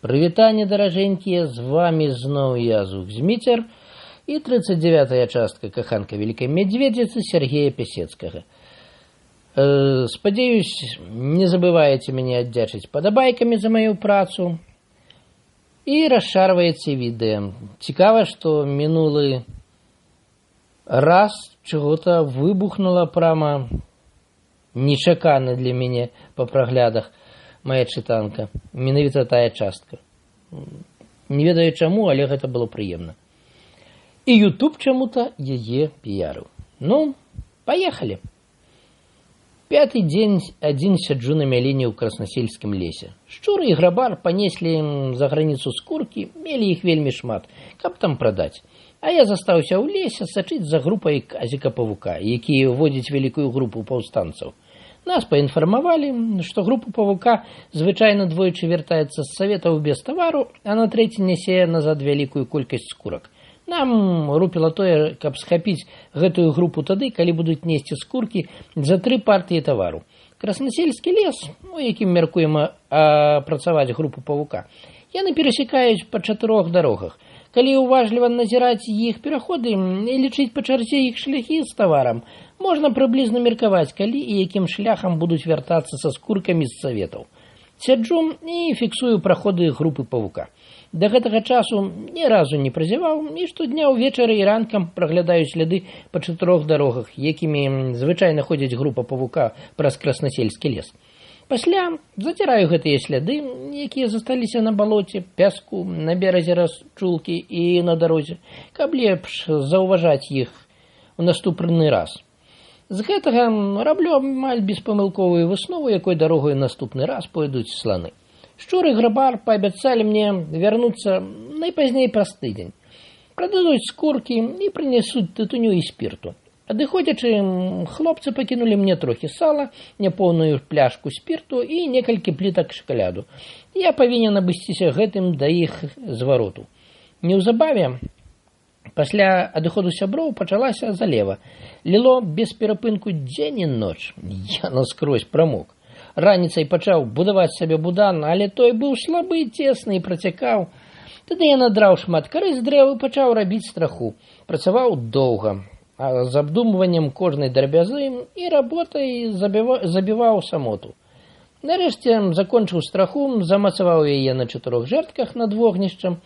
Прывітанне, даражэнькія, з вами зноў я, Зміцер, і 39-я частка каханка вялікай мядзведзіцы Сергея Пясецкага. Спадзяюсь, не забываеце мяне аддзячыць падабайкамі за маю працу і расшарваеце відэа. Цікава, што мінулы раз чаго-то выбухнула прама нечакана для мяне па праглядах моя чытанка, менавіта тая частка. Не ведаю чаму, але гэта было прыемна. І YouTube чаму-то яе піярыў. Ну, паехалі. 5-й дзень адзін сяджу на мяліне ў краснасельскім лесе. Шчуры і грабар панеслі за граніцу скуркі, мелі іх вельмі шмат, каб там прадаць. А я застаўся ў лесе сачыць за групай Казіка-павука, які водзіць вялікую групу паўстанцаў. Нас паінфармавалі, што група павука звычайна двойчы вяртаецца з саветаў без тавару, а на трэці нясе назад вялікую колькасць скурак. Нам рупіла тое, каб схапіць гэтую групу тады, калі будуць несці скуркі за 3 партыі тавару. Краснасельскі лес, у якім мяркуем апрацаваць групу павука, яны перасякаюць па 4 дарогах. Калі уважліва назіраць іх пераходы і лічыць па чарзе іх шляхі з таварам, можна прыблізна меркаваць, калі і якім шляхам будуць вяртацца са скуркамі з саветаў. Сяджу і фіксую праходы групы павука. Да гэтага часу ні разу не празяваў, і штодня ўвечары і ранкам праглядаю сляды па 4 дарогах, якімі звычайна ходзіць група павука праз краснасельскі лес. Пасля заціраю гэтыя сляды, якія засталіся на балоце, пяску, на беразе расчулкі і на дарозе, каб лепш заўважаць іх у наступны раз. З гэтага раблю амаль беспамылковую выснову, якой дарогою наступны раз пойдуць сланы. Шчуры і грабар паабяцалі мне вярнуцца найпазней праз тыдзень. Прададуць скуркі і прынясуць тытуню і спірту. Адыходзячы, хлопцы пакінулі мне трохі сала, няпоўную пляшку спірту і некалькі плітак шакаляду. Я павінен абысціся гэтым да іх звароту. Неўзабаве, пасля адыходу сяброў пачалася залева. Ліло без перапынку дзень і ноч. Я наскрозь прамок. Раніцай пачаў будаваць сабе будан, але той быў слабы, цесны і працякаў. Тады я надраў шмат кары з дрэў і пачаў рабіць страху. Працаваў доўга, а з абдумваннем кожнай драбязы і работай забіваў самоту. Нарэшце закончыў страху, замацаваў яе на 4 жэрдках над вогнішчам,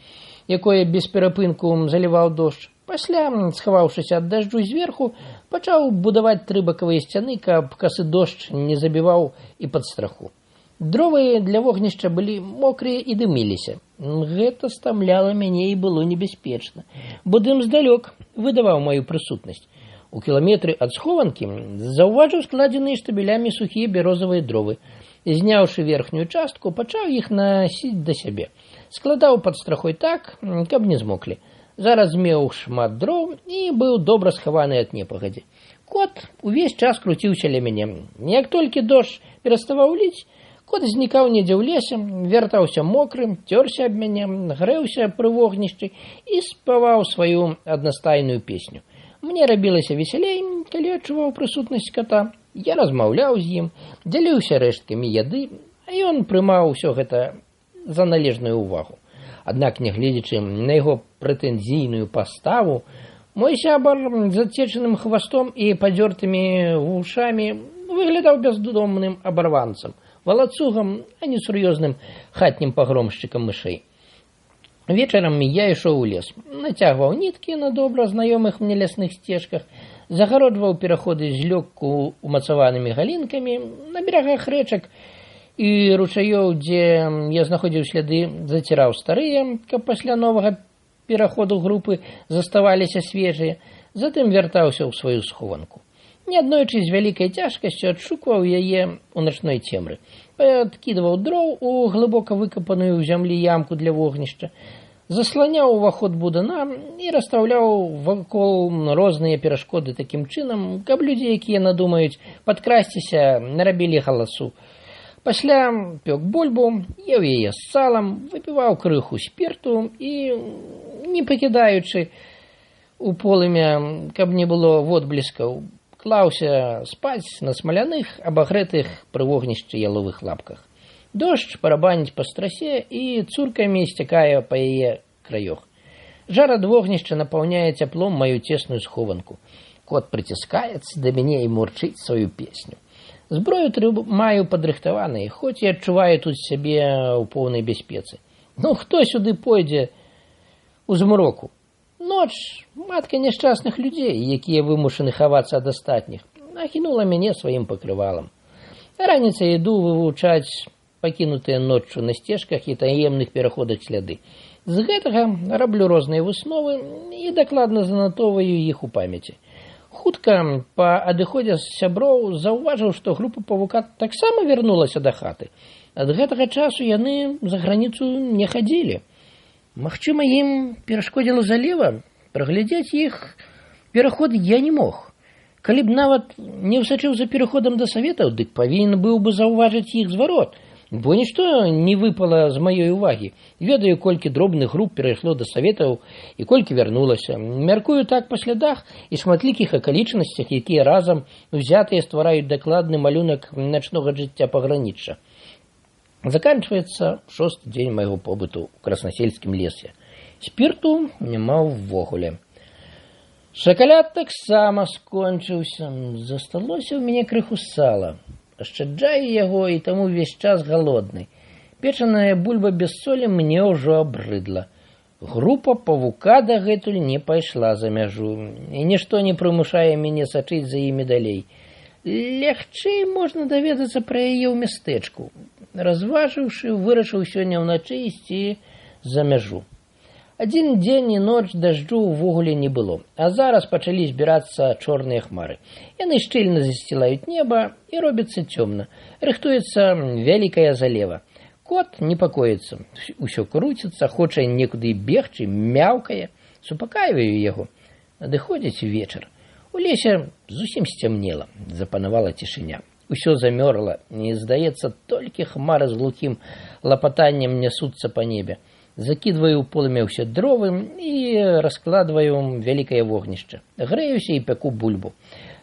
якое без перапынку заліваў дождж. Пасля, схаваўшыся ад дажджу зверху, пачаў будаваць 3 бакавыя сцяны, каб касы дождж не забіваў і пад страху. Дровы для вогнішча былі мокрыя і дыміліся. Гэта стамляла мяне і было небяспечна, бо дым здалёк выдаваў маю прысутнасць. У кіламетры ад схованкі заўважыў складзеныя штабелямі сухія бярозавыя дровы. Зняўшы верхнюю частку, пачаў іх насіць да сябе. Складаў пад страхой так, каб не змоклі. Зараз меў шмат дроў і быў добра схаваны ад непагадзі. Кот увесь час круціўся ля мяне. Як толькі дождж пераставаў ліць, кот знікаў недзе ў лесе, вяртаўся мокрым, цёрся аб мяне, грэўся пры вогнішчы і спяваў сваю аднастайную песню. Мне рабілася весялей, калі адчуваў прысутнасць кота. Я размаўляў з ім, дзяліўся рэшткамі яды, а ён прымаў усё гэта за належную ўвагу. Аднак, нягледзячы на яго прэтэнзійную паставу, мой сябар з адцечаным хвастом і падзёртымі вушамі выглядаў бяздомным абарванцам, валацугам, а не сур'ёзным хатнім пагромшчыкам мышэй. Вечарам я ішоў у лес, нацягваў ніткі на добра знаёмых мне лясных сцежках, загароджваў пераходы злёгку умацаванымі галінкамі, на берагах рэчак і ручаёў, дзе я знаходзіў сляды, заціраў старыя, каб пасля новага пераходу групы заставаліся свежыя, затым вяртаўся ў сваю схованку. Неаднойчы з вялікай цяжкасцю адшукваў яе ў начной цемры, падкідваў дроў у глыбока выкапаную ў зямлі ямку для вогнішча, засланяў уваход будана і расстаўляў вакол розныя перашкоды такім чынам, каб людзі, якія надумаюць падкрасціся, нарабілі галасу. Пасля пёк бульбу, еў яе з салам, выпіваў крыху спірту і, не пакідаючы у полымя, каб не было водблескаў, клаўся спаць на смаляных, абагрэтых пры вогнішчы яловых лапках. Дождь барабаніць па страсе і цуркамі сцякае па яе краёх. Жар ад вогнішча напаўняе цяплом маю цесную схованку. Кот прыціскаецца да мяне і мурчыць сваю песню. Зброю маю падрыхтаванай, хоць і адчуваю тут сябе ў поўнай бяспецы. Хто сюды пойдзе у змроку? Ноч, матка няшчасных людзей, якія вымушаны хавацца ад астатніх, ахінула мяне сваім пакрывалам. Раніцай іду вывучаць пакінутыя ноччу на сцежках і таемных пераходах сляды. З гэтага раблю розныя высновы і дакладна занатоўваю іх у памяці. Хутка па адыходзе з сяброў заўважыў, што група павука таксама вярнулася да хаты. Ад гэтага часу яны за граніцу не хадзілі. Магчыма, ім перашкодзіла залева, праглядзець іх пераход я не мог. Калі б нават не ўсачыў за пераходам да саветаў, дык павінен быў бы заўважыць іх зварот, бо нішто не выпала з маёй увагі. Ведаю, колькі дробных груп перайшло да саветаў і колькі вярнулася. Мяркую так па слядах і шматлікіх акалічнасцях, якія разам узятыя ствараюць дакладны малюнак начнога жыцця пагранічча. Заканчваецца 6-й дзень майго побыту ў краснасельскім лесе. Спірту няма ўвогуле. Шакалад таксама скончыўся. Засталося ў мяне крыху сала. Ашчаджаю яго і таму ўвесь час галодны. Печаная бульба без солі мне ўжо абрыдла. Група павука дагэтуль не пайшла за мяжу, і нішто не прымушае мяне сачыць за імі далей. Лягчэй можна даведацца пра яе ў мястэчку. Разважыўшы, вырашыў сёння ўначы ісці за мяжу. Адзін дзень і ноч дажджу ўвогуле не было, а зараз пачалі збірацца чорныя хмары. Яны шчыльна засцілаюць неба і робіцца цёмна. Рыхтуецца вялікая залева. Кот непакоіцца, усё круціцца, хоча некуды бегчы, мяўкае. Супакайваю яго. Надыходзіць вечар. У лесе зусім сцямнела, запанавала цішыня. Усё замёрла, і, здаецца, толькі хмары з глухім лапатаннем нясуцца па небе. Закідваю ў полымя ўсе дровы і раскладваю вялікае вогнішча. Грэюся і пяку бульбу.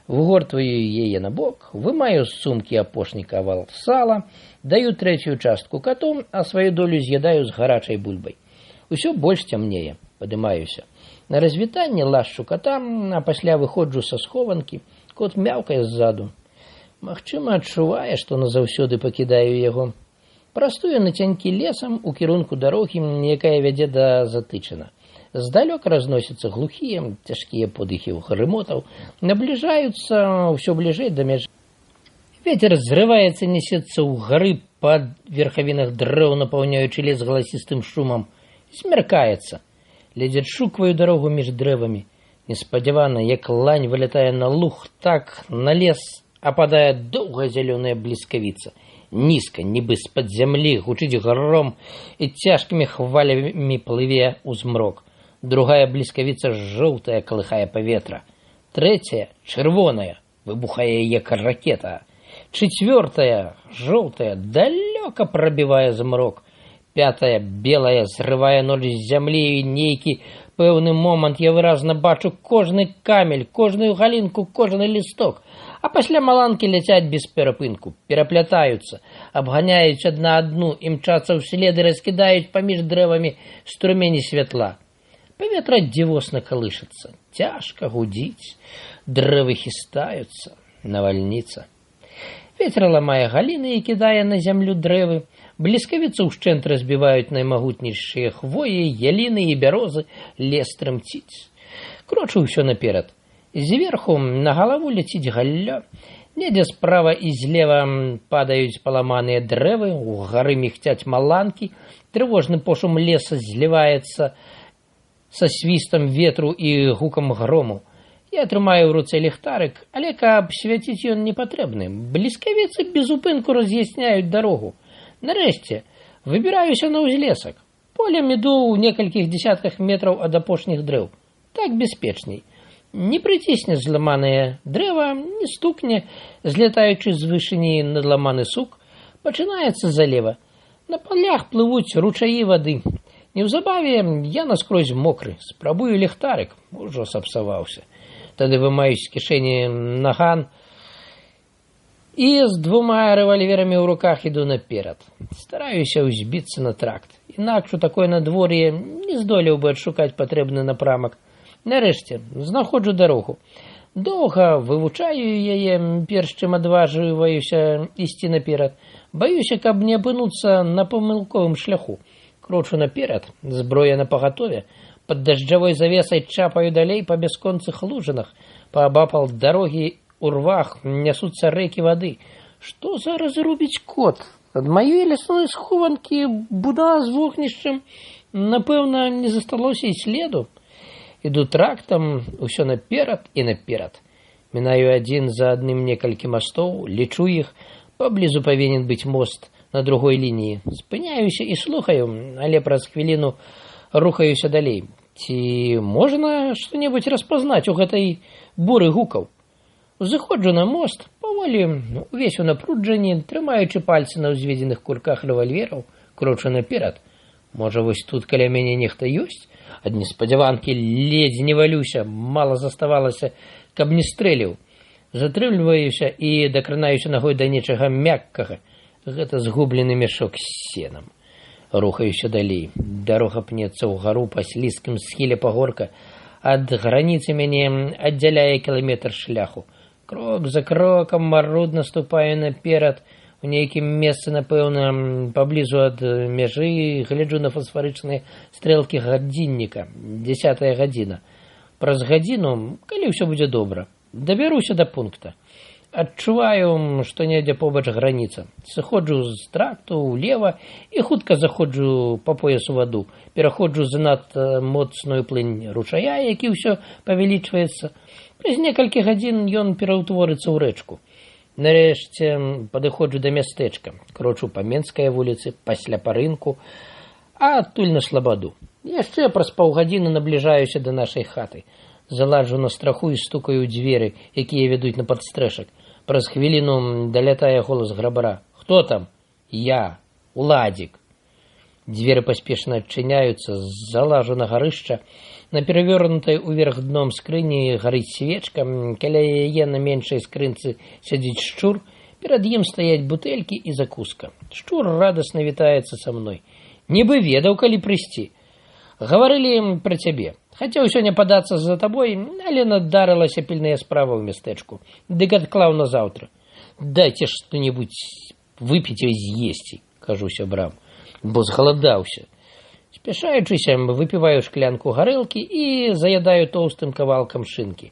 Выгортваю яе на бок, вымаю з сумкі апошні кавал сала, даю трэцюю частку кату, а сваю долю з'ядаю з гарачай бульбай. Усё больш цямнее, падымаюся. На развітанне лашчу ката, а пасля выходжу са схованкі. Кот мяўкае ззаду. Магчыма, адчувае, што назаўсёды пакідаю яго. Прастую нацянькі лесам у кірунку дарогі, якая вядзе да Затычына. Здалёк разносяцца глухія, цяжкія подыхі грымотаў, набліжаюцца ўсё бліжэй да мяжы. Вецер зрываецца, несецца ў гары пад верхавінах дрэў, напаўняючы лес галасістым шумам. Смяркаецца. Ледзь адшукваю дарогу між дрэвамі. Неспадзявана, як лань вылятае на луг, так на лес ападае доўгая зялёная бліскавіца. Нізка, нібы з-пад зямлі, гучыць гром і цяжкімі хвалямі плыве ў змрок. Другая бліскавіца жоўтая калыхае паветра. Трэцяя, чырвоная, выбухае як ракета. Чацвёртая, жоўтая, далёка прабівае змрок. Пятая, белая, зрывае ноч з зямлі, і нейкі пэўны момант я выразна бачу кожны камель, кожную галінку, кожны лісток. А пасля маланкі ляцяць без перапынку, пераплятаюцца, абганяюць адна адну, імчацца ўслед і раскідаюць паміж дрэвамі струмені святла. Паветра дзівосна калышацца, цяжка гудзіць, дрэвы хістаюцца, навальніца. Вецер ламае галіны і кідае на зямлю дрэвы, бліскавіцы ўшчэнт разбіваюць наймагутнейшыя хвоі, яліны і бярозы, лес трымціць. Крочу ўсё наперад. Зверху на галаву ляціць галлё, недзе справа і злева падаюць паламаныя дрэвы, у гары мігцяць маланкі, трывожны пошум леса зліваецца са свістам ветру і гукам грому. Я трымаю ў руцэ ліхтарык, але каб свяціць ён не патрэбны. Бліскавіцы без упынку раз'ясняюць дарогу. Нарэшце, выбіраюся на ўзлесак. Полем іду ў некалькіх дзесятках метраў ад апошніх дрэў. Так бяспечней. Не прыцісне зламанае дрэва, не стукне, злятаючы з вышыні надламаны сук. Пачынаецца залева. На палях плывуць ручаі вады. Неўзабаве я наскрозь мокры. Спрабую ліхтарык, ужо сапсаваўся. Тады вымаю з кішэні наган І з 2 рэвальверамі ў руках іду наперад. Стараюся ўзбіцца на тракт. Інакш у такое надвор'е не здолеў бы адшукаць патрэбны напрамак. Нарэшце, знаходжу дарогу. Доўга вывучаю яе, перш чым адважваюся ісці наперад. Баюся, каб не апынуцца на памылковым шляху. Крочу наперад, зброя напагатове. Пад дажджавой завесай чапаю далей па бясконцых лужынах. Паабапал дарогі у рвах нясуцца рэкі вады. Што зараз робіць кот? Ад маёй лясной схованкі буда з вогнішчам, напэўна, не засталося і следу. Іду трактам, усё наперад і наперад. Мінаю адзін за адным некалькі мастоў, лічу іх, паблізу павінен быць мост на другой лініі. Спыняюся і слухаю, але праз хвіліну рухаюся далей. Ці можна што-небудзь распазнаць у гэтай буры гукаў? Заходжу на мост, паволі, увесь у напруджанні, трымаючы пальцы на ўзведзеных курках рэвальвераў, крочу наперад. Можа, вось тут каля мяне нехта ёсць? Ад неспадзяванкі ледзь не валюся, мала заставалася, каб не стрэліў. Затрымліваюся і дакранаюся нагой да нечага мяккага. Гэта згублены мяшок з сенам. Рухаюся далей. Дарога пнецца ўгару па слізкім схіле пагорка. Ад граніцы мяне аддзяляе кіламетр шляху. Крок за крокам марудна ступаю наперад. У нейкім месцы, напэўна, паблізу ад мяжы, гляджу на фасфарычныя стрэлкі гадзінніка. 10-я гадзіна. Праз гадзіну, калі ўсё будзе добра, дабяруся да пункта. Адчуваю, што недзе побач граніца. Сыходжу з тракту ўлева і хутка заходжу па пояс у ваду. Пераходжу занадта моцную плынь ручая, які ўсё павялічваецца. Праз некалькі гадзін ён пераўтворыцца ў рэчку. Нарэшце падыходжу да мястэчка. Крочу па Менскай вуліцы, пасля па рынку, а адтуль на слабаду. Яшчэ праз паўгадзіны набліжаюся да нашай хаты. Заладжу на страху і стукаю ў дзверы, якія вядуць на падстрэшак. Праз хвіліну далятае голас грабара. «Хто там?» «Я, Уладзік». Дзверы паспешна адчыняюцца, залажу на гарышча. На перавёрнутай уверх дном скрыні гарыць свечка, каля яе на меншай скрынцы сядзіць шчур, перад ім стаяць бутэлькі і закуска. Шчур радасна вітаецца са мной. Нібы ведаў, калі прыйсці. Гаварылі пра цябе. Хацеў сёння падацца за табой, але надарылася пільная справа ў мястэчку. Дык адклаў на заўтра. Дайце што-небудзь выпіць і з'есці, кажу сябрам, бо згаладаўся. Спяшаючыся, выпіваю шклянку гарэлкі і заядаю тоўстым кавалкам шынкі.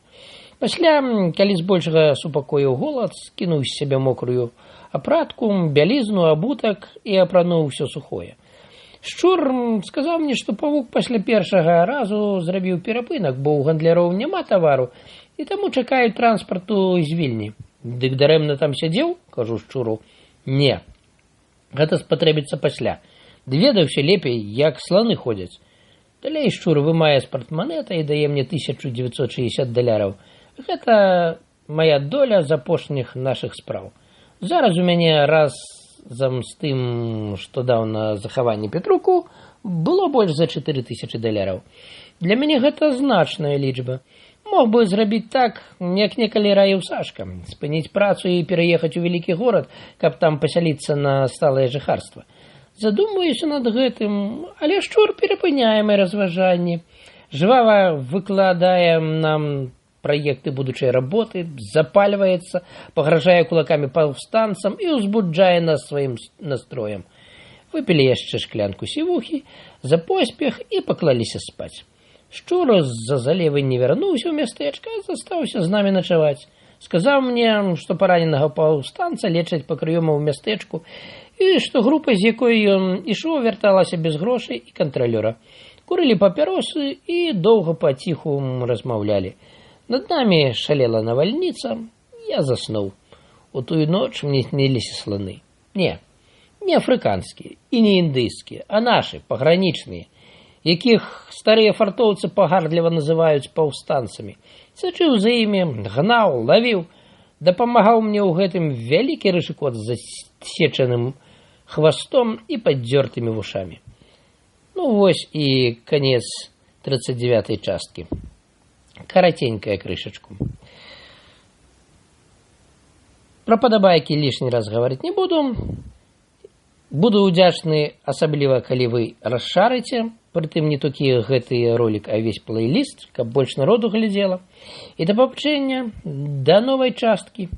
Пасля, калі збольшага супакоіў голад, скінуў з сябе мокрую апратку, бялізну, абутак і апрануў усё сухое. Шчур сказаў мне, што павук пасля першага разу зрабіў перапынак, бо ў гандляроў няма тавару, і таму чакаюць транспарту з Вільні. Дык дарэмна там сядзеў, кажу шчуру. Не, гэта спатрэбіцца пасля. Даведаўся лепей, як сланы ходзяць. Далей шчур вымае з партманета і дае мне $1960. Гэта моя доля з апошніх нашых спраў. Зараз у мяне разам з тым, што даў на захаванне Петруку, было больш за $4000. Для мяне гэта значная лічба. Мог бы зрабіць так, як некалі раіў Сашка, спыніць працу і пераехаць у вялікі горад, каб там пасяліцца на сталае жыхарства. Задумваюся над гэтым, але шчур перапыняе мае разважанні. Жвава выкладае нам праекты будучай работы, запальваецца, пагражае кулакамі паўстанцам і ўзбуджае нас сваім настроем. Выпілі яшчэ шклянку сівухі за поспех і паклаліся спаць. Шчур з-за залевы не вярнуўся ў мястэчка, застаўся з намі начаваць. Сказаў мне, што параненага паўстанца лечаць па прыёму ў мястэчку і што група, з якой ён ішоў, вярталася без грошай і кантралёра. Курылі папяросы і доўга паціху размаўлялі. Над намі шалела навальніца, я заснуў. У тую ноч мне сніліся сланы. Не афрыканскія і не індыйскія, а нашы, пагранічныя, якіх старыя фартоўцы пагардліва называюць паўстанцамі. Сачыў за імі, гнаў, лавіў, дапамагаў мне ў гэтым вялікі рыжыкот з засечаным хвастом і паддзёртымі вушамі. Ну вось і канец 39-й часткі. Каратенькая крышачку. Про падабайкі лішні раз гаварыць не буду. Буду ўдзячны, асабліва, калі вы расшарыце, прытым не толькі гэты ролик, а весь плейліст, каб больш народу глядзела. І да пабачэння, да новай часткі.